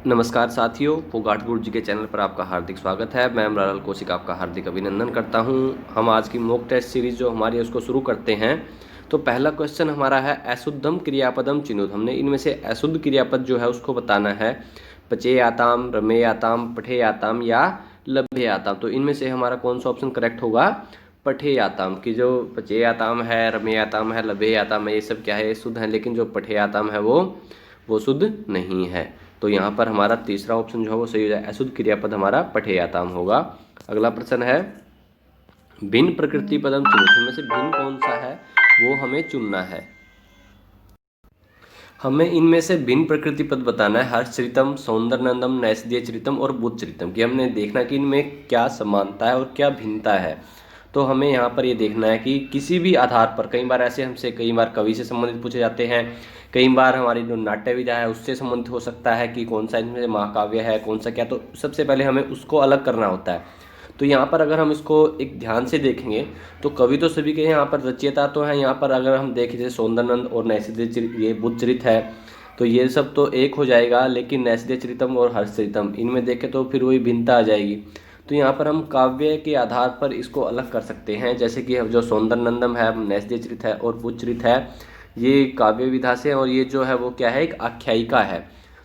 नमस्कार साथियों, फोगाट गुरु जी के चैनल पर आपका हार्दिक स्वागत है। मैं अमरालाल कौशिक आपका हार्दिक अभिनंदन करता हूं। हम आज की मॉक टेस्ट सीरीज जो हमारी है उसको शुरू करते हैं। तो पहला क्वेश्चन हमारा है अशुद्धम क्रियापदम चिनुत। हमने इनमें से अशुद्ध क्रियापद जो है उसको बताना है। पचेयाताम, रमेयाताम, पठेयाताम या लभेयाताम। तो इनमें से हमारा कौन सा ऑप्शन करेक्ट होगा? पठेयाताम। की जो पचेयाताम है, रमेयाताम है, लभेयाताम है, ये सब क्या है? शुद्ध है। लेकिन जो पठेयाताम है वो शुद्ध नहीं है। तो यहाँ पर हमारा तीसरा ऑप्शन जो है वो सही हो जाए। अशुद्ध क्रियापद हमारा पठेयाताम होगा। अगला प्रश्न है भिन्न प्रकृति पदम चुनो। इनमें से भिन्न कौन सा है वो हमें चुनना है। हमें इनमें से भिन्न प्रकृति पद बताना है। हर्षचरितम, सौंदर्यनंदम, नैषधीयचरितम और बुद्धचरितम। कि हमने देखना कि इनमें क्या समानता है और क्या भिन्नता है। तो हमें यहाँ पर ये देखना है कि किसी भी आधार पर, कई बार ऐसे हमसे कई बार कवि से संबंधित पूछे जाते हैं, कई बार हमारी जो नाट्य विधा है उससे संबंधित हो सकता है कि कौन सा इनमें महाकाव्य है, कौन सा क्या। तो सबसे पहले हमें उसको अलग करना होता है। तो यहाँ पर अगर हम इसको एक ध्यान से देखेंगे तो कवि तो सभी के यहाँ पर रचयिता तो हैं। यहाँ पर अगर हम देखें जैसे सौंदर्यनंद और नैषधीय, ये बुद्धचरित है, तो ये सब तो एक हो जाएगा। लेकिन नैषधीयचरितम और हर्षचरितम इनमें देखें तो फिर वही भिन्नता आ जाएगी। तो यहाँ पर हम काव्य के आधार पर इसको अलग कर सकते हैं। जैसे कि जो सौंदर्यनंदम है, नैषधीयचरित है और बुद्धचरित है, ये काव्य विधा से, और ये जो है वो क्या है? एक आख्यायिका है।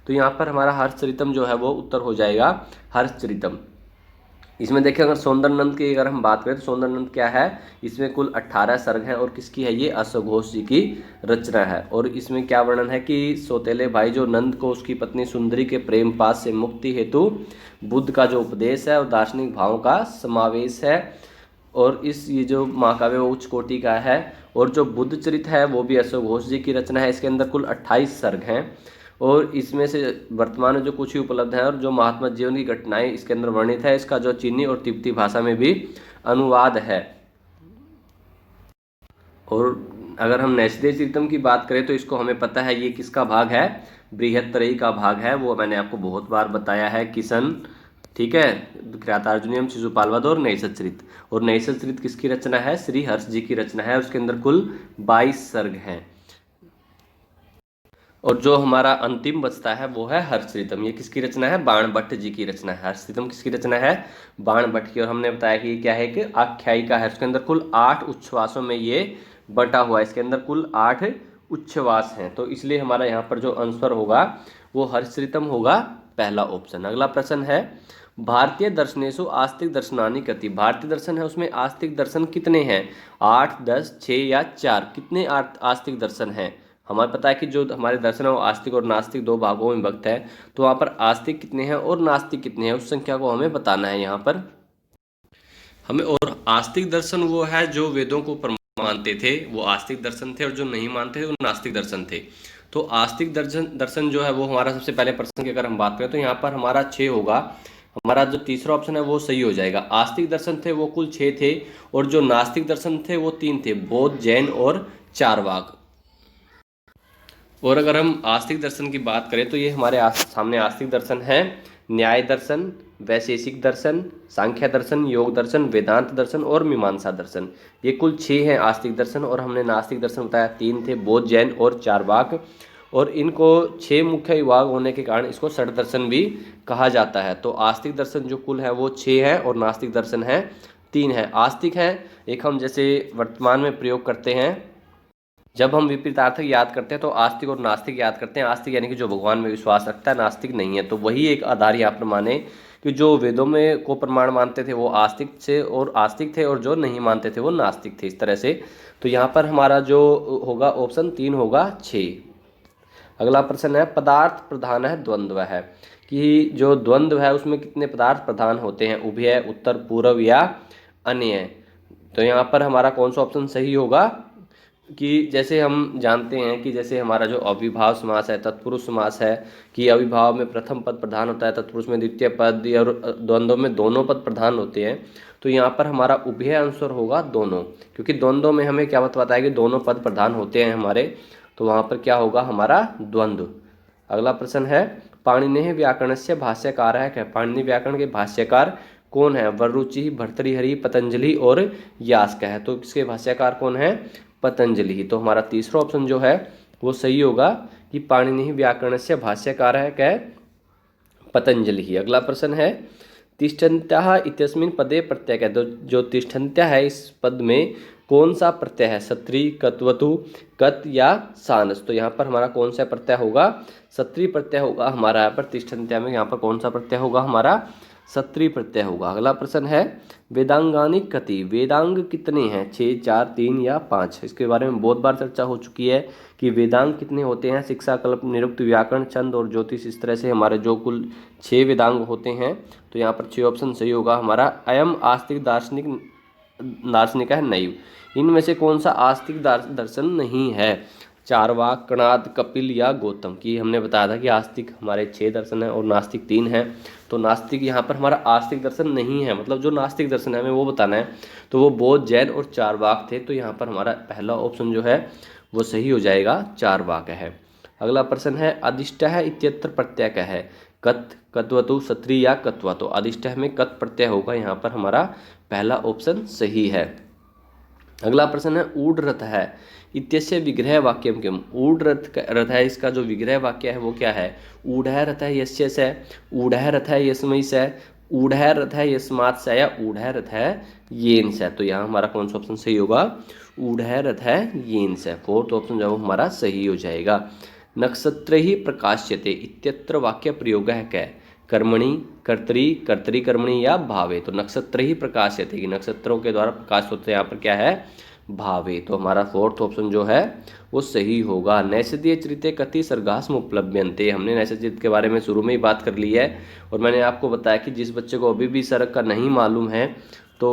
तो यहाँ पर हमारा हर्षचरितम जो है वो उत्तर हो जाएगा हर्षचरितम। इसमें देखिए अगर सौंदर्यनंद की अगर हम बात करें तो सौंदर्यनंद क्या है? इसमें कुल 18 सर्ग हैं और किसकी है? ये अश्वघोष जी की रचना है। और इसमें क्या वर्णन है कि सौतेले भाई जो नंद को उसकी पत्नी सुंदरी के प्रेम पास से मुक्ति हेतु बुद्ध का जो उपदेश है और दार्शनिक भावों का समावेश है। और इस ये जो महाकाव्य वो उच्च कोटि का है। और जो बुद्ध चरित है वो भी अश्वघोष जी की रचना है। इसके अंदर कुल 28 सर्ग हैं और इसमें से वर्तमान में जो कुछ ही उपलब्ध है और जो महात्मा जीवन की घटनाएं इसके अंदर वर्णित है, इसका जो चीनी और तिब्बती भाषा में भी अनुवाद है। और अगर हम नैषधीय चरितम की बात करें तो इसको हमें पता है ये किसका भाग है? बृहत्तरयी का भाग है। वो मैंने आपको बहुत बार बताया है। किशन, ठीक है, किरातार्जुनीयम, शिशुपालवध और नैषधचरित। और नैषधचरित किसकी रचना है? श्री हर्ष जी की रचना है। उसके अंदर कुल 22 सर्ग हैं। और जो हमारा अंतिम बचता है वो है हर्षचरितम। ये किसकी रचना है? बाणभट्ट जी की रचना है। हर्षचरितम किसकी रचना है? बाणभट्ट की। और हमने बताया कि ये क्या है? कि आख्यायिका है। इसके अंदर कुल 8 उच्छ्वासों में ये बटा हुआ है। इसके अंदर कुल 8 उच्छ्वास हैं। तो इसलिए हमारा यहाँ पर जो आंसर होगा वो हर्षचरितम होगा, पहला ऑप्शन। अगला प्रश्न है भारतीय दर्शनेशु आस्तिक दर्शनानि कति। भारतीय दर्शन है उसमें आस्तिक दर्शन कितने हैं? 8, 10, 6 या 4? कितने आस्तिक दर्शन हैं? हमें पता है कि जो हमारे दर्शन है वो आस्तिक और नास्तिक दो भागों में विभक्त है। तो वहाँ पर आस्तिक कितने हैं और नास्तिक कितने हैं उस संख्या को हमें बताना है यहाँ पर हमें। और आस्तिक दर्शन वो है जो वेदों को मानते थे, वो आस्तिक दर्शन थे, और जो नहीं मानते थे वो नास्तिक दर्शन थे। तो आस्तिक दर्शन जो है वो हमारा सबसे पहले प्रश्न की अगर हम बात करें तो यहाँ पर हमारा 6 होगा। हमारा जो तीसरा ऑप्शन है वो सही हो जाएगा। आस्तिक दर्शन थे वो कुल 6 थे और जो नास्तिक दर्शन थे वो 3 थे, बौद्ध, जैन और चारवाक। और अगर हम आस्तिक दर्शन की बात करें तो ये हमारे सामने आस्तिक दर्शन है न्याय दर्शन, वैशेषिक दर्शन, सांख्य दर्शन, योग दर्शन, वेदांत दर्शन और मीमांसा दर्शन। ये कुल 6 हैं आस्तिक दर्शन। और हमने नास्तिक दर्शन बताया 3 थे, बौद्ध, जैन और चारवाक। और इनको 6 मुख्य विभाग होने के कारण इसको षड दर्शन भी कहा जाता है। तो आस्तिक दर्शन जो कुल है वो 6 है और नास्तिक दर्शन है 3 है। आस्तिक है एक हम जैसे वर्तमान में प्रयोग करते हैं, जब हम विपरीतार्थक याद करते हैं तो आस्तिक और नास्तिक याद करते हैं। आस्तिक यानी कि जो भगवान में विश्वास रखता है, नास्तिक नहीं है। तो वही एक आधार यहाँ पर माने कि जो वेदों में को प्रमाण मानते थे वो आस्तिक से और आस्तिक थे, और जो नहीं मानते थे वो नास्तिक थे, इस तरह से। तो यहाँ पर हमारा जो होगा ऑप्शन 3 होगा 6। अगला प्रश्न है पदार्थ प्रधान है द्वंद्व है। कि जो द्वंद्व है उसमें कितने पदार्थ प्रधान होते हैं? उभय, उत्तर, पूर्व या अन्य। तो यहाँ पर हमारा कौन सा ऑप्शन सही होगा? कि जैसे हम जानते हैं कि जैसे हमारा जो अविभाव समास है, तत्पुरुष समास है, कि अविभाव में प्रथम पद प्रधान होता है, तत्पुरुष में द्वितीय पद, और द्वंद्व में दोनों पद प्रधान होते हैं। तो यहाँ पर हमारा उभय आंसर होगा दोनों, क्योंकि द्वंद्व में हमें क्या बताया है कि दोनों पद प्रधान होते हैं हमारे। तो वहाँ पर क्या होगा हमारा? द्वंद्व। अगला प्रश्न है पाणिनेय व्याकरण से भाष्यकार है क्या? पाणिनि व्याकरण के भाष्यकार कौन है? वरुचि, भर्तृहरि, पतंजलि और यास्क है। तो इसके भाष्यकार कौन है? पतंजलि। तो हमारा तीसरा ऑप्शन जो है वो सही होगा कि पाणिनि व्याकरण से भाष्यकार है क्या? पतंजलि। अगला प्रश्न है तिष्ठन्त्याः इत्यस्मिन् पदे प्रत्यय है, तो जो तिष्ठन्त्या है इस पद में कौन सा प्रत्यय है, सत्री, कत्वतु, कत या सानस। तो यहाँ पर हमारा कौन सा प्रत्यय होगा, सत्री प्रत्यय होगा हमारा यहाँ पर तिष्ठन्त्या में। यहाँ पर कौन सा प्रत्यय होगा हमारा, सत्री प्रत्यय होगा। अगला प्रश्न है वेदांगानि कति, वेदांग कितने हैं, 6, 4, 3 या 5। इसके बारे में बहुत बार चर्चा हो चुकी है कि वेदांग कितने होते हैं, शिक्षा, कल्प, निरुक्त, व्याकरण, छंद और ज्योतिष। इस तरह से हमारे जो कुल 6 वेदांग होते हैं। तो यहाँ पर 6 ऑप्शन सही होगा हमारा। अयम आस्तिक दार्शनिक है नैव, इनमें से कौन सा आस्तिक दर्शन नहीं है, चारवाक, कणाद, कपिल या गौतम। की हमने बताया था कि आस्तिक हमारे 6 दर्शन हैं और नास्तिक 3 हैं। तो नास्तिक यहाँ पर हमारा आस्तिक दर्शन नहीं है, मतलब जो नास्तिक दर्शन है हमें वो बताना है। तो वो बौद्ध, जैन और चारवाक थे। तो यहाँ पर हमारा पहला ऑप्शन जो है वो सही हो जाएगा, चारवाक है। अगला प्रश्न है अधिष्ठः इत्यत्र प्रत्यय क्या है, कत, कत्वतु, सत्री या कत्वा। तो अधिष्ठः में कत प्रत्यय होगा, यहाँ पर हमारा पहला ऑप्शन सही है। अगला प्रश्न है ऊढ़ रथ है इत्यस्य विग्रह वाक्यम किम। ऊढ़ रथ है, इसका जो विग्रह वाक्य है वो क्या है, ऊढ़ः रथ है यस्य से, ऊढ़ः रथ है यस्मै से, ऊढ़ः रथ है यस्मात् से या ऊढ़ः रथ है येन से। तो यहाँ हमारा कौन सा ऑप्शन सही होगा, ऊढ़ः रथ है येन से। फोर्थ ऑप्शन जो हमारा सही हो जाएगा। नक्षत्र ही प्रकाश्यते इत्यत्र वाक्य प्रयोग है क्या, कर्मणि, कर्तरी, कर्तरी कर्मणि या भावे। तो नक्षत्र ही प्रकाश्यते कि नक्षत्रों के द्वारा प्रकाश होते हैं, यहाँ पर क्या है, भावे। तो हमारा फोर्थ ऑप्शन जो है वो सही होगा। नैषधीय चरिते कति सर्गास्म उपलभ्यन्ते, हमने नैषधीय के बारे में शुरू में ही बात कर ली है। और मैंने आपको बताया कि जिस बच्चे को अभी भी सर्ग का नहीं मालूम है तो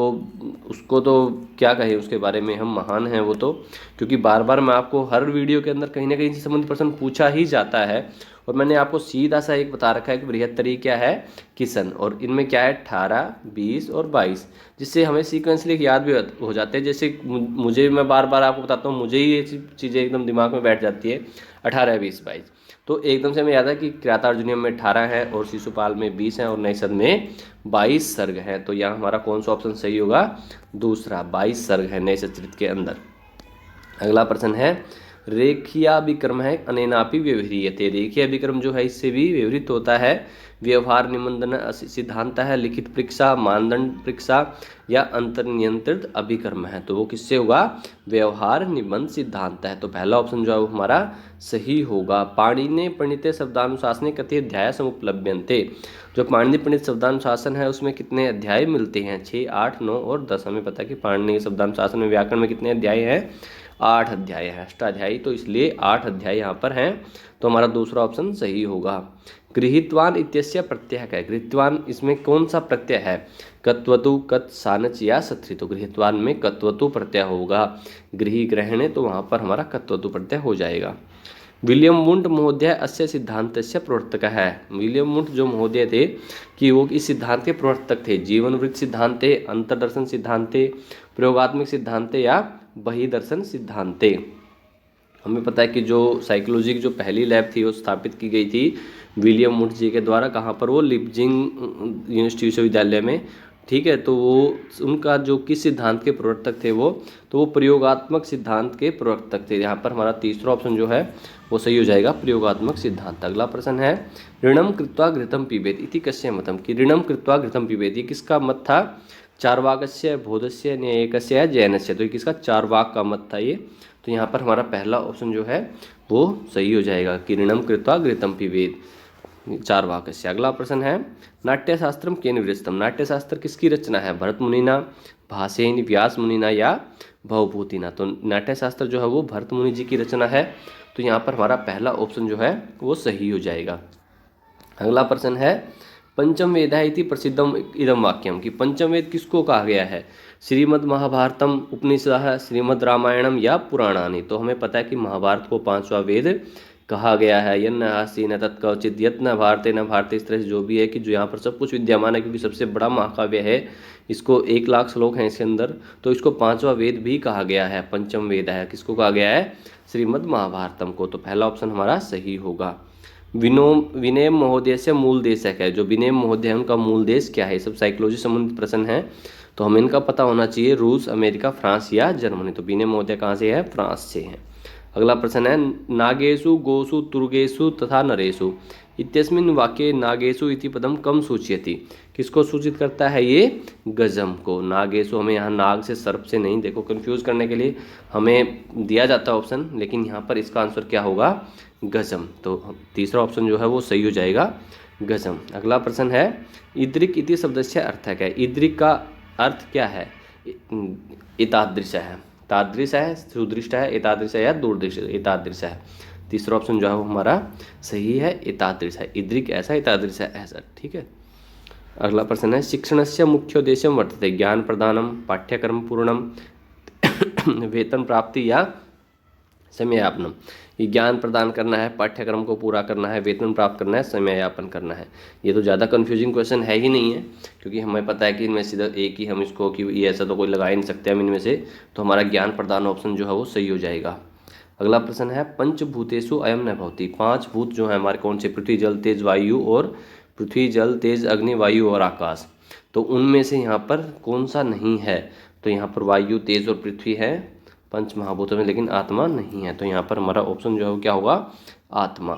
उसको तो क्या कहें, उसके बारे में हम महान हैं वो तो, क्योंकि बार बार मैं आपको हर वीडियो के अंदर कहीं ना कहीं से संबंधित प्रश्न पूछा ही जाता है। और मैंने आपको सीधा सा एक बता रखा है कि बृहत्तरी क्या है, किसन, और इनमें क्या है 18, 20 और 22, जिससे हमें सीक्वेंसली याद भी हो जाते हैं। जैसे मुझे, मैं बार बार आपको बताता हूँ, मुझे ही ये चीज़ें एकदम दिमाग में बैठ जाती है, 18, 20, 22। तो एकदम से हमें याद है कि किरातार्जुनीयम में 18 है और शिशुपाल में 20 है और नैषध में 22 सर्ग है। तो यहाँ हमारा कौन सा ऑप्शन सही होगा, दूसरा, 22 सर्ग है नैषध चरित के अंदर। अगला प्रश्न है रेखिया विक्रम है अनेनापि व्यवह्रियते। रेखीय विक्रम जो है इससे भी व्यवहित होता है। व्यवहार निबंधन सिद्धांत है, लिखित परीक्षा, मानदंड परीक्षा या अंतर्नियंत्रित अभिक्रम है। तो वो किससे होगा, व्यवहार निबंध सिद्धांत है। तो पहला ऑप्शन जो है वो हमारा सही होगा। पाणिनि प्रणीते शब्दानुशासने कति अध्याय समुपलभ्यन्ते। जो पाणिनि प्रणीत शब्दानुशासन है उसमें कितने अध्याय मिलते हैं, 6, 8, 9 और 10। हमें पता है कि पाणिनि के शब्दानुशासन में व्याकरण में कितने अध्याय हैं, 8 अध्याय है, अष्टाध्यायी। तो इसलिए 8 अध्याय यहाँ पर हैं। तो हमारा दूसरा ऑप्शन सही होगा। गृहीतवान इत्यस्य प्रत्यय है, गृहीतवान इसमें कौन सा प्रत्यय है, कत्वतु, कत, सानच या सत्री। तो गृहीतवान में कत्वतु प्रत्यय होगा। गृही ग्रहणे, तो वहाँ पर हमारा कत्वतु प्रत्यय हो जाएगा। विलियम वुंट महोदय अस्य सिद्धांत से प्रवर्तक है। विलियम वुंट जो महोदय थे कि वो इस सिद्धांत के प्रवर्तक थे। जीवन वृत्त सिद्धांते, अंतर्दर्शन सिद्धांते, प्रयोगात्मक सिद्धांते या बहिदर्शन सिद्धांते। हमें पता है कि जो साइकोलॉजी की जो पहली लैब थी वो स्थापित की गई थी विलियम वुंट जी के द्वारा। कहाँ पर, वो लिपजिंग यूनिवर्सिटी विश्वविद्यालय में। ठीक है, तो वो उनका जो किस सिद्धांत के प्रवर्तक थे वो, तो वो प्रयोगात्मक सिद्धांत के प्रवर्तक थे। यहाँ पर हमारा तीसरा ऑप्शन जो है वो सही हो जाएगा, प्रयोगात्मक सिद्धांत। अगला प्रश्न है ऋणम कृत्वा घृतम पिबेत इति कस्य मतम। कि ऋणम कृत्वा घृतम पिबेत ये किसका मत था, चारवाकस्य, बोधस्य, न्यायिकस्य या जैनस्य। तो ये किसका, चारवाक का मत था ये। तो यहाँ पर हमारा पहला ऑप्शन जो है वो सही हो जाएगा कि ऋणम कृत्वा घृतम पिबेत, चारवाकस्य। अगला प्रश्न है नाट्यशास्त्रम केन विरचितम। नाट्यशास्त्र किसकी रचना है, भरत मुनिना, भासेन, व्यास मुनिना या भवभूतिना। तो नाट्यशास्त्र जो है वो भरत मुनि जी की रचना है। तो यहाँ पर हमारा पहला ऑप्शन जो है वो सही हो जाएगा। अगला प्रश्न है पंचम वेद है इति प्रसिद्धम इदम वाक्यम। कि पंचम वेद किसको कहा गया है, श्रीमद् महाभारतम, उपनिषद, श्रीमद् रामायणम या पुराणानि। तो हमें पता है कि महाभारत को 5वां वेद कहा गया है। यन्न हासी न तत्कवचित यत्न भारते न भारते। इस तरह से जो भी है कि जो यहाँ पर सब कुछ विद्यमान है, क्योंकि सबसे बड़ा महाकाव्य है, इसको 1 लाख श्लोक हैं इसके अंदर। तो इसको 5वां वेद भी कहा गया है, पंचम वेद है। किसको कहा गया है, श्रीमद् महाभारतम को। तो पहला ऑप्शन हमारा सही होगा। विनय महोदय से मूल देश है क्या। जो विनय महोदय है उनका मूल देश क्या है, सब साइकोलॉजी संबंधित प्रश्न है। तो हमें इनका पता होना चाहिए, रूस, अमेरिका, फ्रांस या जर्मनी। तो विनय महोदय कहाँ से है, फ्रांस से है। अगला प्रश्न है नागेशु, गोसु, तुर्गेशु तथा नरेशु इत्यस्मिन् वाक्ये नागेषु इति पदम कम सूचयति। किसको सूचित करता है ये? गजम को। नागेषु, हमें यहाँ नाग से सर्प से नहीं, देखो कंफ्यूज करने के लिए हमें दिया जाता है ऑप्शन, लेकिन यहाँ पर इसका आंसर क्या होगा? गजम। तो तीसरा ऑप्शन जो है वो सही हो जाएगा, गजम। अगला प्रश्न है, ईदृक् इति शब्दस्य अर्थ क्या है? ईदृक् का अर्थ क्या है? एतादृश है, तादृश है, सुदृष्ट है, एतादृश है या दूरदृष्ट, एतादृश है। तीसरा ऑप्शन जो है वो हमारा सही है, एतादृश है। ईदृक् ऐसा, एतादृश है ऐसा, ठीक है। अगला प्रश्न है, शिक्षणस्य मुख्योद्देश्यं वर्तते ज्ञान प्रदानम, पाठ्यक्रम पूर्णम, वेतन प्राप्ति या समयापनम। ये ज्ञान प्रदान करना है, पाठ्यक्रम को पूरा करना है, वेतन प्राप्त करना है, समय यापन करना है। ये तो ज़्यादा कन्फ्यूजिंग क्वेश्चन है ही नहीं है, क्योंकि हमें पता है कि इनमें सीधा एक ही हम इसको, कि ये ऐसा तो कोई लगा ही नहीं सकते हम इनमें से, तो हमारा ज्ञान प्रदान ऑप्शन जो है वो सही हो जाएगा। अगला प्रश्न है, पंचभूतेषु अयम न भवति। पांच भूत जो है हमारे कौन से? पृथ्वी जल तेज वायु, और पृथ्वी जल तेज अग्नि वायु और आकाश। तो उनमें से यहाँ पर कौन सा नहीं है? तो यहाँ पर वायु, तेज और पृथ्वी है पंच महाभूतों में, लेकिन आत्मा नहीं है। तो यहाँ पर हमारा ऑप्शन जो है वो क्या होगा? आत्मा।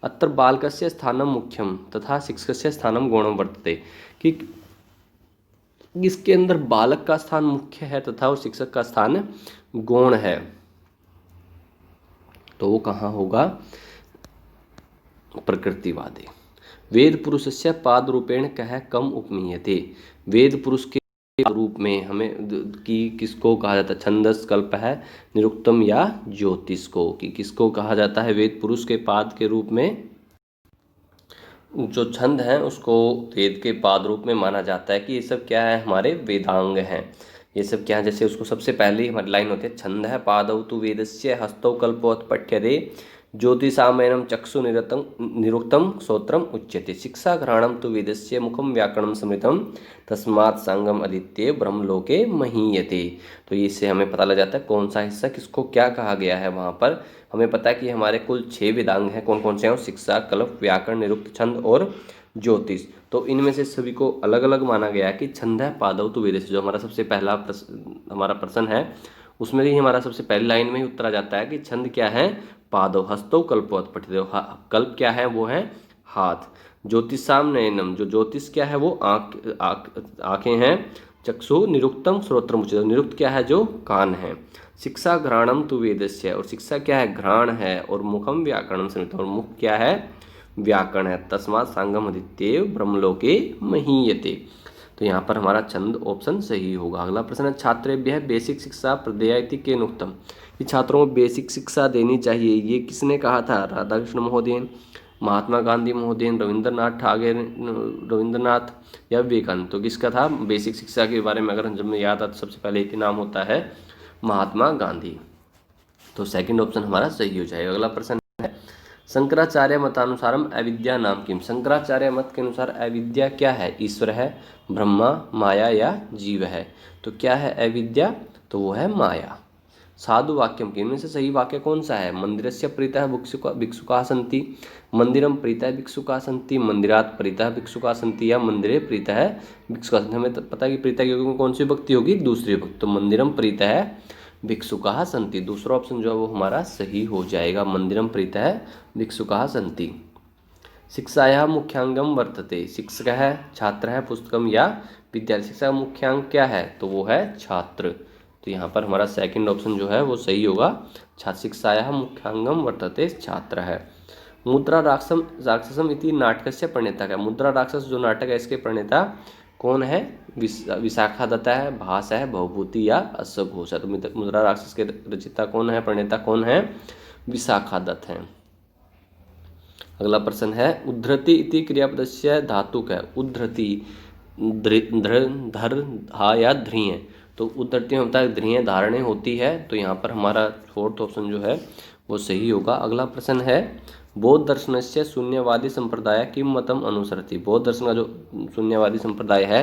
अत्र बालकस्य स्थानम मुख्यम तथा शिक्षकस्य स्थानम गौणम वर्तते। कि इसके अंदर बालक का स्थान मुख्य है तथा और शिक्षक का स्थान गौण है, तो वो कहाँ होगा? प्रकृतिवादी। वेद पुरुषस्य पाद रूपेण कह कम उपमीयते। वेद पुरुष के रूप में हमें कि किसको कहा जाता है? छंदस कल्प है, निरुक्तम या ज्योतिष को। कि किसको कहा जाता है वेद पुरुष के पाद के रूप में? जो छंद है उसको वेद के पाद रूप में माना जाता है। कि ये सब क्या है? हमारे वेदांग हैं। ये सब क्या है? जैसे उसको सबसे पहले ही हमारी लाइन होती है, छंद है पादौ तु वेदस्य हस्तौ कल्पोत पठ्यते ज्योतिषामयनम चक्षु निरुक्तम श्रोत्रम उच्यते शिक्षा घ्राणम तु वेदस्य मुखम व्याकरणम स्मृतम तस्मात् संगम अदित्य ब्रह्मलोके महीयते। तो इससे हमें पता लग जाता है कौन सा हिस्सा किसको क्या कहा गया है। वहाँ पर हमें पता है कि हमारे कुल 6 वेदांग हैं। कौन कौन से हैं? शिक्षा, कल्प, व्याकरण, निरुक्त, छंद और ज्योतिष। तो इनमें से सभी को अलग अलग माना गया कि छंद है पादौ तु वेदस्य। जो हमारा सबसे पहला हमारा प्रश्न है उसमें ही हमारा सबसे पहली लाइन में ही उत्तर आ जाता है कि छंद क्या है? पादौ हस्तौ कल्पोत पठितो। कल्प क्या है? वो है हाथ। ज्योतिषाम नयनम, जो ज्योतिष क्या है? वो आंखें हैं। चक्षु निरुक्तम श्रोत्रम उच्यते, निरुक्त क्या है? जो कान है। शिक्षा घ्राणम तु वेदस्य, और शिक्षा क्या है? घ्राण है। और मुखम व्याकरणम स्मृतम, और मुख क्या है? व्याकरण है। तस्मात् सांगम अदित्य ब्रह्मलोके महीयते। तो यहाँ पर हमारा छंद ऑप्शन सही होगा। अगला प्रश्न है, छात्रेभ्यः बेसिक शिक्षा प्रदेयति केन उक्तम। कि छात्रों को बेसिक शिक्षा देनी चाहिए, ये किसने कहा था? राधाकृष्ण महोदय, महात्मा गांधी महोदय, रविंद्रनाथ ठाकुर, रविंद्रनाथ या विवेकानंद। तो किसका था बेसिक शिक्षा के बारे में? अगर जब में याद आता तो सबसे पहले एक नाम होता है महात्मा गांधी। तो सेकंड ऑप्शन हमारा सही हो जाएगा। अगला प्रश्न है, शंकराचार्य मतानुसारम अविद्या नाम किम। शंकराचार्य मत के अनुसार अविद्या क्या है? ईश्वर है, ब्रह्मा, माया या जीव है। तो क्या है अविद्या? तो वो है माया। साधु वाक्यम के, इनमें से सही वाक्य कौन सा है? मंदिरस्य प्रीतः भिक्षुकाः सन्ति, मंदिरम प्रीतः भिक्षुकाः सन्ति, मंदिरात् प्रीतः भिक्षुकाः सन्ति, या मंदिरे प्रीतः भिक्षुकाः सन्ति। हमें पता है कि प्रीतः के में कौन सी विभक्ति होगी? दूसरी विभक्ति। तो मंदिरम प्रीतः भिक्षुकाः सन्ति, दूसरा ऑप्शन जो है वो हमारा सही हो जाएगा, मंदिरम प्रीतः भिक्षुकाः सन्ति। शिक्षायाः मुख्यांगम वर्तते। शिक्षक है, छात्र है, पुस्तकम या विद्यालय। शिक्षा का मुख्यांग क्या है? तो वो है छात्र। तो यहाँ पर हमारा सेकंड ऑप्शन जो है वो सही होगा, छात्र। शिक्षायाः मुख्यांगम वर्तते छात्र है। मुद्रा राक्षसम इति नाटकस्य प्रणेता क्या? मुद्रा राक्षस जो नाटक है इसके प्रणेता कौन है? विशाखा दत्ता है, भास है, भवभूति या अश्वघोष है। तो मुद्रा राक्षस के रचयिता कौन है? प्रणेता कौन है? विशाखा दत्त है। अगला प्रश्न है, उद्धृति इति क्रियापदस्य धातुक है। उद्धृति धर हा या ध्रिय। तो उद्धृति में होता है ध्रिय, धारणे होती है। तो यहाँ पर हमारा फोर्थ ऑप्शन जो है वो सही होगा। अगला प्रश्न है, बौद्ध दर्शन से शून्यवादी संप्रदाय किम मतम अनुसरति। बौद्ध दर्शन का जो शून्यवादी संप्रदाय है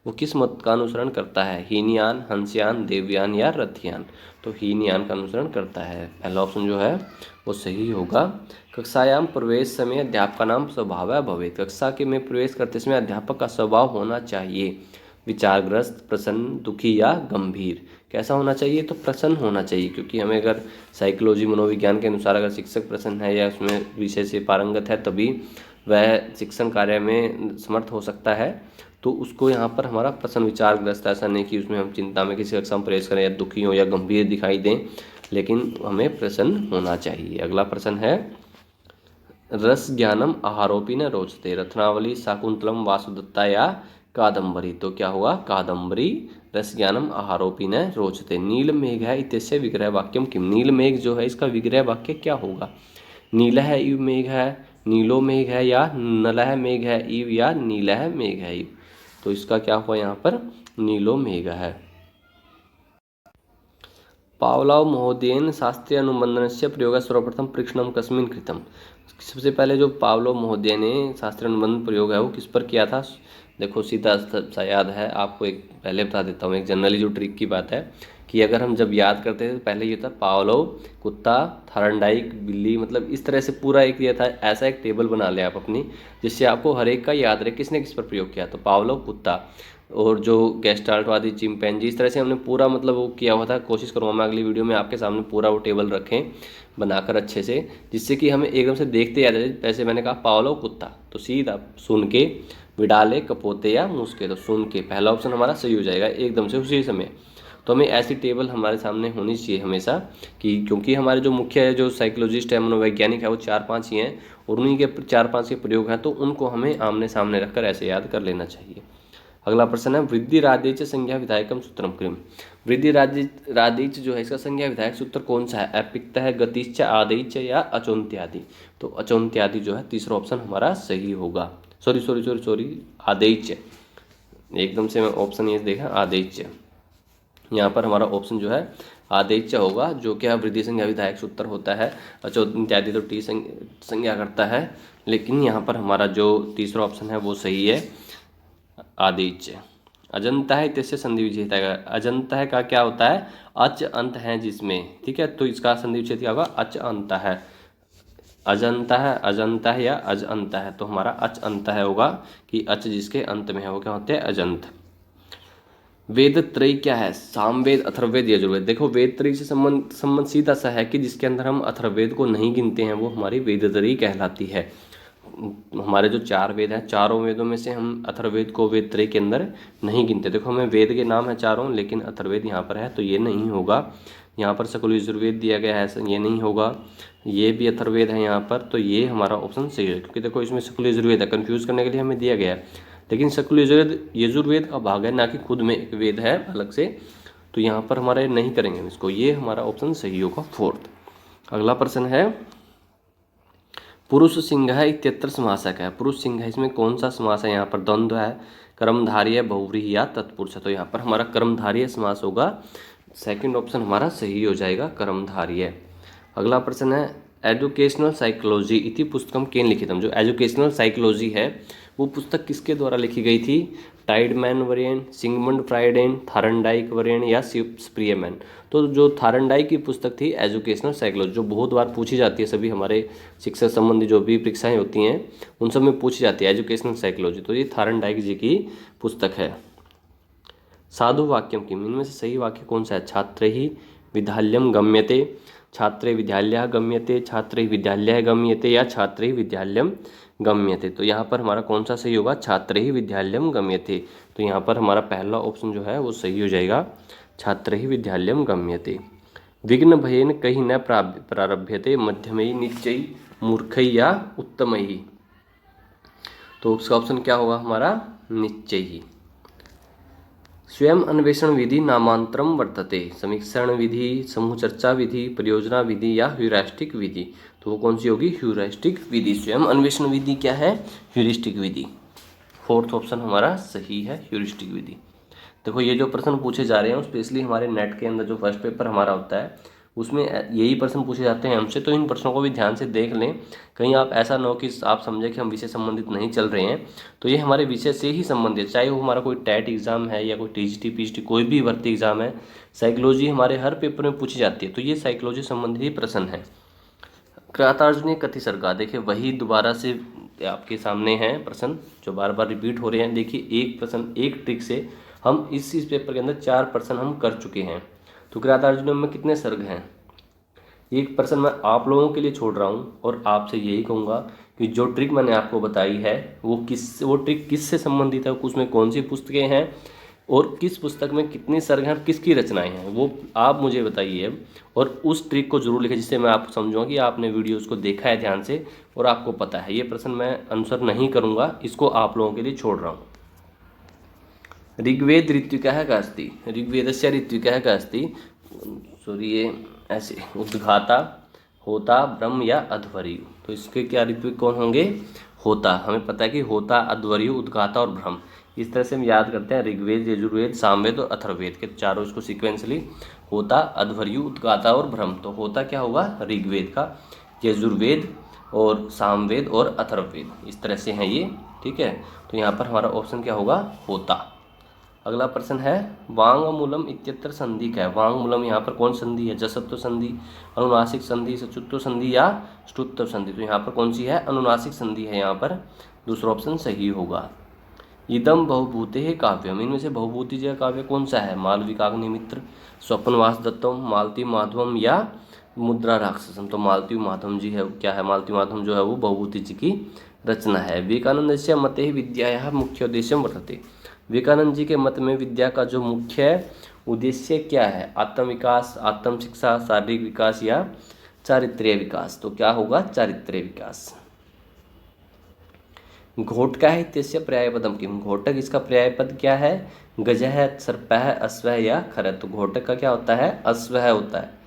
वो किस मत का अनुसरण करता है? हीनयान, हंसयान, देवयान या रथयान। तो हीनयान का अनुसरण करता है। पहला ऑप्शन जो है वो सही होगा। कक्षायाम प्रवेश समय अध्यापकानां स्वभावः भवेत्। कक्षा के में प्रवेश करते समय अध्यापक का स्वभाव होना चाहिए विचारग्रस्त, प्रसन्न, दुखी या गंभीर। कैसा होना चाहिए? तो प्रसन्न होना चाहिए, क्योंकि हमें अगर साइकोलॉजी मनोविज्ञान के अनुसार अगर शिक्षक प्रसन्न है या उसमें विषय से पारंगत है तभी वह शिक्षण कार्य में समर्थ हो सकता है, तो उसको यहाँ पर हमारा प्रश्न विचारग्रस्त, ऐसा नहीं कि उसमें हम चिंता में किसी कक्षा में प्रवेश करें या दुखी हो या गंभीर दिखाई दें, लेकिन हमें प्रसन्न होना चाहिए। अगला प्रश्न है, रस ज्ञानम आहारोपी न रोचते, रत्नावली, शाकुंतलम, वासुदत्ता या कादम्बरी। तो क्या होगा, कादम्बरी। रस ज्ञानम आहारोपी न रोचते। नील मेघ है इत्यस्य विग्रह वाक्यम किम। नील मेघ जो है इसका विग्रह वाक्य क्या होगा। नीलः इव मेघ है, नीलो मेघ है, या नलः मेघ है इव, या नीलः मेघ है इव। तो इसका क्या हुआ यहाँ पर, नीलो मेघ है। पावलोव महोदयेन शास्त्रीय अनुबंधनस्य प्रयोगः सर्वप्रथम परीक्षणम कस्मिन् कृतम। सबसे पहले जो पावलोव महोदय ने शास्त्रीय अनुबंध प्रयोग है वो किस पर किया था। देखो सीधा सा याद है आपको, एक पहले बता देता हूँ, एक जनरली जो ट्रिक की बात है कि अगर हम जब याद करते थे तो पहले ये था पावलोव कुत्ता, थारंडाइक बिल्ली, मतलब इस तरह से पूरा एक ये था, ऐसा एक टेबल बना लें आप अपनी, जिससे आपको हर एक का याद रहे किसने किस पर प्रयोग किया। तो पावलोव कुत्ता, और जो गेस्टाल्टवादी चिंपैंजी, इस तरह से हमने पूरा मतलब वो किया हुआ था। कोशिश करूँगा मैं अगली वीडियो में आपके सामने पूरा वो टेबल रखें बनाकर अच्छे से, जिससे कि हमें एकदम से देखते याद है। जैसे मैंने कहा पावलो कुत्ता, तो सीधा सुन के, विडाले कपोते या मुस्के, तो सुन के पहला ऑप्शन हमारा सही हो जाएगा एकदम से उसी समय। तो हमें ऐसी टेबल हमारे सामने होनी चाहिए हमेशा, कि क्योंकि हमारे जो मुख्य जो साइकोलॉजिस्ट है, मनोवैज्ञानिक है, वो 4-5 ही हैं, और उन्हीं के 4-5 के प्रयोग हैं, तो उनको हमें आमने सामने रखकर ऐसे याद कर लेना चाहिए। अगला प्रश्न है, वृद्धि राधेच संज्ञा विधायकम सूत्रम किम। वृद्धि राधेच जो है इसका संज्ञा विधायक सूत्र कौन सा है। अपिक्त है, गतिश्च, आदेच या अचोन्त्यादि। तो अचोन्त्यादि जो है तीसरा ऑप्शन हमारा सही होगा। सॉरी आदेच, एकदम से मैं ऑप्शन ये देखा आदेच, यहाँ पर हमारा ऑप्शन जो है आदेच होगा, जो क्या वृद्धि संज्ञा विधायक सूत्र होता है। अचोन्त्यादि तो टी संज्ञा करता है, लेकिन यहाँ पर हमारा जो तीसरा ऑप्शन है वो सही है, आदिच। अजंता है तैसे संधि विच्छेद है। अजंता है का क्या होता है, अच अंत है जिसमें, ठीक है, तो इसका संधि विच्छेद क्या होगा, अच अंत है। अजंता है, अजंता है या अज अंत है, तो हमारा अच अंत है होगा, कि अच जिसके अंत में है वो क्या होते हैं, अजंत। वेद त्रयी क्या है, सामवेद, अथर्ववेद, यजुर्वेद। देखो वेद त्रयी से संबंध सीधा सा है, कि जिसके अंदर हम अथर्ववेद को नहीं गिनते हैं वो हमारी वेद त्रयी कहलाती है। हमारे जो 4 वेद हैं, चारों वेदों में से हम अथर्ववेद को वेद त्रय के अंदर नहीं गिनते। देखो हमें वेद के नाम है चारों, लेकिन अथर्ववेद यहाँ पर है तो ये नहीं होगा। यहाँ पर सकल यजुर्वेद दिया गया है, ये नहीं होगा। ये भी अथर्ववेद है यहाँ पर, तो ये हमारा ऑप्शन सही है, क्योंकि देखो इसमें सकल यजुर्वेद है, कन्फ्यूज़ करने के लिए हमें दिया गया है, लेकिन सकल यजुर्वेद का भाग है, ना कि खुद में एक वेद है अलग से। तो यहाँ पर हमारे नहीं करेंगे इसको, ये हमारा ऑप्शन सही होगा 4th। अगला प्रश्न है, पुरुष सिंह इत्यत्र समासक है। पुरुष सिंह इसमें कौन सा समास है, यहाँ पर द्वंद्व है, कर्मधारय, बहुव्रीहि या तत्पुरुष है। तो यहाँ पर हमारा कर्मधारय समास होगा, सेकंड ऑप्शन हमारा सही हो जाएगा, कर्मधारय। अगला प्रश्न है, एजुकेशनल साइकोलॉजी इति पुस्तकम केन लिखितम। जो एजुकेशनल साइकोलॉजी है वो पुस्तक किसके द्वारा लिखी गई थी, टाइडमैन वरेन, सिगमंड फ्राइडेन, थारंडाइक वरेन या स्प्रियमैन। तो जो थारंडाइक की पुस्तक थी एजुकेशनल साइकोलॉजी, जो बहुत बार पूछी जाती है, सभी हमारे शिक्षा संबंधी जो भी परीक्षाएं होती हैं उन सब में पूछी जाती है एजुकेशनल साइकोलॉजी, तो ये थारंडाइक जी की पुस्तक है। साधु वाक्यम किम, इनमें से सही वाक्य कौन सा है, छात्रैः विद्यालयं गम्यते, छात्रे विद्यालयः गम्यते, छात्रैः विद्यालयः गम्यते या छात्रैः विद्यालयं गम्यते। तो यहाँ पर हमारा कौन सा सही होगा, छात्रैः विद्यालयं गम्यते। तो यहाँ पर हमारा पहला ऑप्शन जो है वो सही हो जाएगा, छात्रैः विद्यालयं गम्यते। विघ्न भयेन कहीं न प्रारभ्यते, मध्यमयी, निश्चयी, मूर्खई या उत्तमयी। तो उसका ऑप्शन क्या होगा हमारा, निश्चयी। स्वयं अन्वेषण विधि नामांतरम वर्तते, समीक्षण विधि, समूह चर्चा विधि, परियोजना विधि या ह्यूरिस्टिक विधि। तो वो कौन सी होगी, ह्यूरिस्टिक विधि। स्वयं अन्वेषण विधि क्या है, ह्यूरिस्टिक विधि। 4th ऑप्शन हमारा सही है, ह्यूरिस्टिक विधि। देखो ये जो प्रश्न पूछे जा रहे हैं स्पेशली हमारे नेट के अंदर जो फर्स्ट पेपर हमारा होता है उसमें यही प्रश्न पूछे जाते हैं हमसे, तो इन प्रश्नों को भी ध्यान से देख लें, कहीं आप ऐसा ना हो कि आप समझें कि हम विषय संबंधित नहीं चल रहे हैं। तो ये हमारे विषय से ही संबंधित, चाहे वो हमारा कोई टेट एग्जाम है या कोई टीजीटी पीजीटी कोई भी भर्ती एग्जाम है, साइकोलॉजी हमारे हर पेपर में पूछी जाती है, तो ये साइकोलॉजी संबंधित ही प्रश्न है। कृतार्जुनीय कथि सर्गा, देखिए वही दोबारा से आपके सामने है प्रश्न जो बार बार रिपीट हो रहे हैं। देखिए एक प्रश्न एक ट्रिक से हम इस पेपर के अंदर 4 प्रश्न हम कर चुके हैं। तो कृतार्जुनीय में कितने सर्ग हैं, एक प्रश्न मैं आप लोगों के लिए छोड़ रहा हूँ और आपसे यही कहूँगा कि जो ट्रिक मैंने आपको बताई है वो ट्रिक किससे संबंधित है, उसमें कौन सी पुस्तकें हैं और किस पुस्तक में कितनी सर्ग हैं और किसकी रचनाएं हैं, वो आप मुझे बताइए। और उस ट्रिक को जरूर लिखें जिससे मैं आपको समझूंगा कि आपने वीडियोस को देखा है ध्यान से और आपको पता है। ये प्रश्न मैं आंसर नहीं करूंगा, इसको आप लोगों के लिए छोड़ रहा हूँ। ऋग्वेद ऋत्विकः का अस्ति, ऋग्वेदस्य ऋत्विकः का अस्ति, सॉरी ये ऐसे उद्घाता, होता, ब्रह्म या अध्वर्यु। तो इसके क्या ऋत्विक कौन होंगे? होता। हमें पता है कि होता, अध्वर्यु, उद्घाता और ब्रह्म। इस तरह से हम याद करते हैं ऋग्वेद, यजुर्वेद, सामवेद और अथर्ववेद के चारों इसको सिक्वेंसली, होता, अध्वर्यु, उद्घाता और ब्रह्म। तो होता क्या होगा? ऋग्वेद का, यजुर्वेद और सामवेद और अथर्ववेद, इस तरह से हैं ये, ठीक है। तो यहाँ पर हमारा ऑप्शन क्या होगा? होता। अगला प्रश्न है वांगमूलम इत्यत्र संधि क्या है? वांगमूलम यहाँ पर कौन संधि है? जसत्व संधि, अनुनासिक संधि, सचुत्व संधि या ष्टुत्व संधि? तो यहाँ पर कौन सी है? अनुनासिक संधि है यहाँ पर, दूसरा ऑप्शन सही होगा। इदम बहुभूते है काव्यम, इनमें से बहुभूति जय काव्य कौन सा है? मालविकाग्निमित्र, स्वप्नवास दत्तम, मालती माधवम या मुद्रा राक्षसम? तो मालती माधवम जी है, क्या है? मालती माधवम जो है वो बहुभूति जी की रचना है। विवेकानंद से मते विद्या मुख्योद्देश्य वर्तते, विवेकानंद जी के मत में विद्या का जो मुख्य उद्देश्य क्या है? आत्म विकास, आत्म शिक्षा, शारीरिक विकास या चारित्र्य विकास? तो क्या होगा? चारित्र्य विकास। घोटका है इत्यस्य पर्यायपदम किम? घोटक इसका पर्यायपद क्या है? गजः, सर्पः, अश्वः या खरः? तो घोटक का क्या होता है? अश्वः होता है।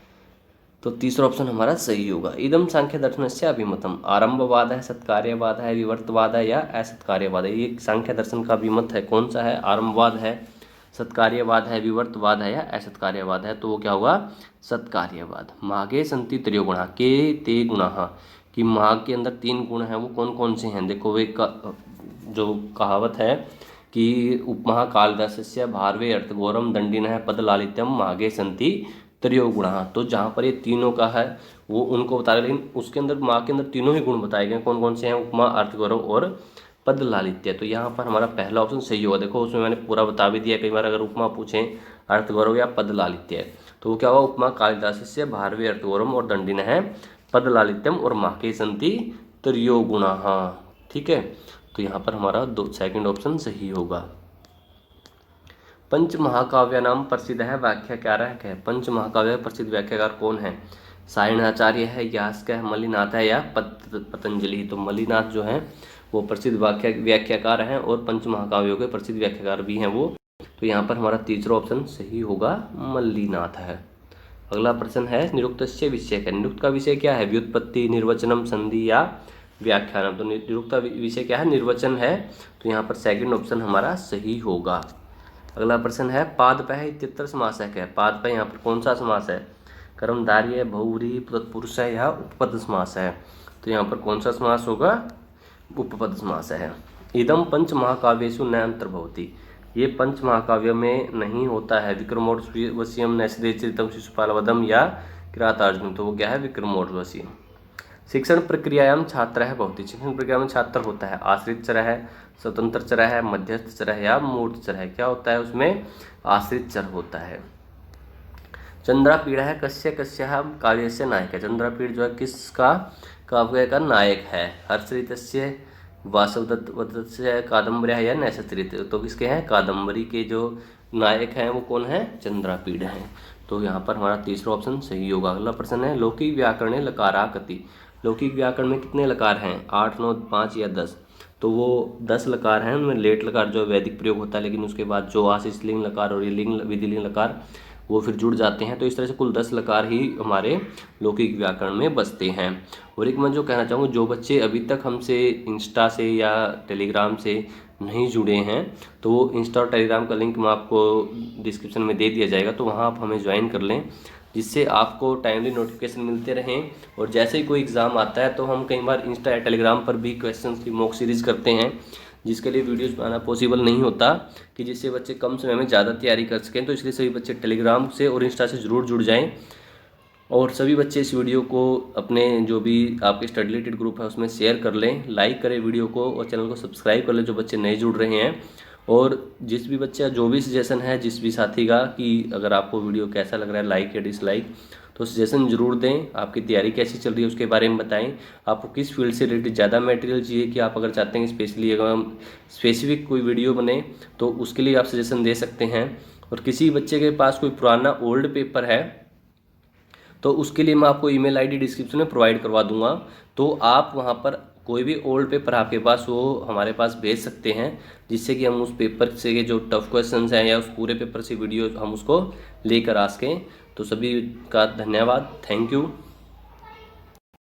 तो तीसरा ऑप्शन हमारा सही होगा। इदम सांख्य दर्शन से अभिमतम, आरंभवाद है, सत्कार्यवाद है, विवर्तवाद है या असत्कार्यवाद है? ये सांख्य दर्शन का अभिमत है, कौन सा है? आरंभवाद है, सत्कार्यवाद है, विवर्तवाद है या असत्कार्यवाद है? तो वो क्या होगा? सत्कार्यवाद। माघे संति त्रयो गुणा, के ते गुणा, कि माघ के अंदर 3 गुण हैं, वो कौन कौन से हैं? देखो वे जो कहावत है कि उपमहा कालिदासस्य भारवे अर्थघोरम दंडिनः पदलालित्यम माघे संति त्रयो गुणा। तो जहाँ पर ये तीनों का है वो उनको बता रहे, लेकिन उसके अंदर माँ के अंदर तीनों ही गुण बताए गए, कौन कौन से हैं? उपमा, अर्थगौरव और पद लालित्य। तो यहाँ पर हमारा पहला ऑप्शन सही होगा। देखो उसमें मैंने पूरा बता भी दिया, कई बार अगर उपमा पूछें, अर्थगौरव या पद लालित्य, तो वो क्या हुआ? उपमा कालिदासस्य भारवे अर्थगौरम और दंडिन है पद लालित्यम और माके संति त्रयो गुणा, ठीक है। तो यहाँ पर हमारा सेकंड ऑप्शन सही होगा। पंच महाकाव्य नाम प्रसिद्ध है व्याख्याकारक है। पंच महाकाव्य प्रसिद्ध व्याख्याकार कौन है? सायणाचार्य है, यास्क है, मलिनाथ है या पतंजलि? तो मलिनाथ जो है वो प्रसिद्ध व्याख्याकार हैं और पंच महाकाव्यों के प्रसिद्ध व्याख्याकार भी हैं वो। तो यहाँ पर हमारा तीसरा ऑप्शन सही होगा, मलिनाथ है। अगला प्रश्न है निरुक्तस्य विषय क्या? निरुक्त का विषय क्या है? व्युत्पत्ति, निर्वचनम, संधि या व्याख्यानम? तो निरुक्त का विषय क्या है? निर्वचन है। तो यहाँ पर सेकंड ऑप्शन हमारा सही होगा। अगला प्रश्न है पादपः इत्यत्र समास है क्या? पादपः यहाँ पर कौन सा समास है? कर्मधारय, बहुव्रीहि, तत्पुरुष है या उपपद समास है? तो यहाँ पर कौन सा समास होगा? उपपद समास है। इदम पंच महाकाव्येषु न अंतर्भवति, ये पंच महाकाव्य में नहीं होता है। विक्रमोर्वशीयम, नैषधेयचरितम, शिशुपालवधम या किरातार्जुनीयम? तो वो क्या है? विक्रमोर्वशीयम। शिक्षण प्रक्रियायाम छात्र है भवति, शिक्षण प्रक्रिया में छात्र होता है, आश्रित चर है, स्वतंत्र चर है, मध्यस्थ चर है या मूर्त चर है? क्या होता है उसमें? आश्रित चर होता है। चंद्रापीड़ है कस्य काव्य से नायक है? चंद्रापीड़ जो है किसका काव्य का नायक है? हर्षचरितस्य, वासवदत्तस्य, कादम्बरी है या नैषधचरित? तो किसके हैं? कादम्बरी के जो नायक हैं वो कौन है? चंद्रापीड़ हैं। तो यहाँ पर हमारा तीसरा ऑप्शन सही होगा। अगला प्रश्न है लौकिक व्याकरण लकारा कति, लौकिक व्याकरण में कितने लकार हैं? 8, 9, 5 या 10? तो वो 10 लकार हैं, उनमें लेट लकार जो वैदिक प्रयोग होता है, लेकिन उसके बाद जो आशीष लिंग लकार और ये लिंग विधिलिंग लकार वो फिर जुड़ जाते हैं। तो इस तरह से कुल 10 लकार ही हमारे लौकिक व्याकरण में बचते हैं। और एक मैं जो कहना चाहूँगा, जो बच्चे अभी तक हमसे इंस्टा से या टेलीग्राम से नहीं जुड़े हैं तो वो इंस्टा और टेलीग्राम का लिंक मैं आपको डिस्क्रिप्शन में दे दिया जाएगा, तो वहाँ आप हमें ज्वाइन कर लें, जिससे आपको टाइमली नोटिफिकेशन मिलते रहें। और जैसे ही कोई एग्ज़ाम आता है तो हम कई बार इंस्टा या टेलीग्राम पर भी क्वेश्चंस की मॉक सीरीज़ करते हैं, जिसके लिए वीडियोस बनाना पॉसिबल नहीं होता, कि जिससे बच्चे कम समय में ज़्यादा तैयारी कर सकें। तो इसलिए सभी बच्चे टेलीग्राम से और इंस्टा से ज़रूर जुड़ जाएं। और सभी बच्चे इस वीडियो को अपने जो भी आपके स्टडी रिलेटेड ग्रुप है उसमें शेयर कर लें, लाइक करें वीडियो को और चैनल को सब्सक्राइब कर लें जो बच्चे नए जुड़ रहे हैं। और जिस भी बच्चे जो भी सजेशन है जिस भी साथी का कि अगर आपको वीडियो कैसा लग रहा है, लाइक या डिसलाइक, तो सजेशन ज़रूर दें, आपकी तैयारी कैसी चल रही है उसके बारे में बताएं, आपको किस फील्ड से रिलेटेड ज़्यादा मटेरियल चाहिए, कि आप अगर चाहते हैं स्पेशली अगर हम स्पेसिफिक कोई वीडियो बने तो उसके लिए आप सजेशन दे सकते हैं। और किसी बच्चे के पास कोई पुराना ओल्ड पेपर है तो उसके लिए मैं आपको ईमेल आईडी डिस्क्रिप्शन में प्रोवाइड करवा दूंगा, तो आप वहां पर कोई भी ओल्ड पेपर आपके पास वो हमारे पास भेज सकते हैं, जिससे कि हम उस पेपर से जो टफ क्वेश्चंस हैं या उस पूरे पेपर से वीडियो हम उसको लेकर आ सकें। तो सभी का धन्यवाद, थैंक यू।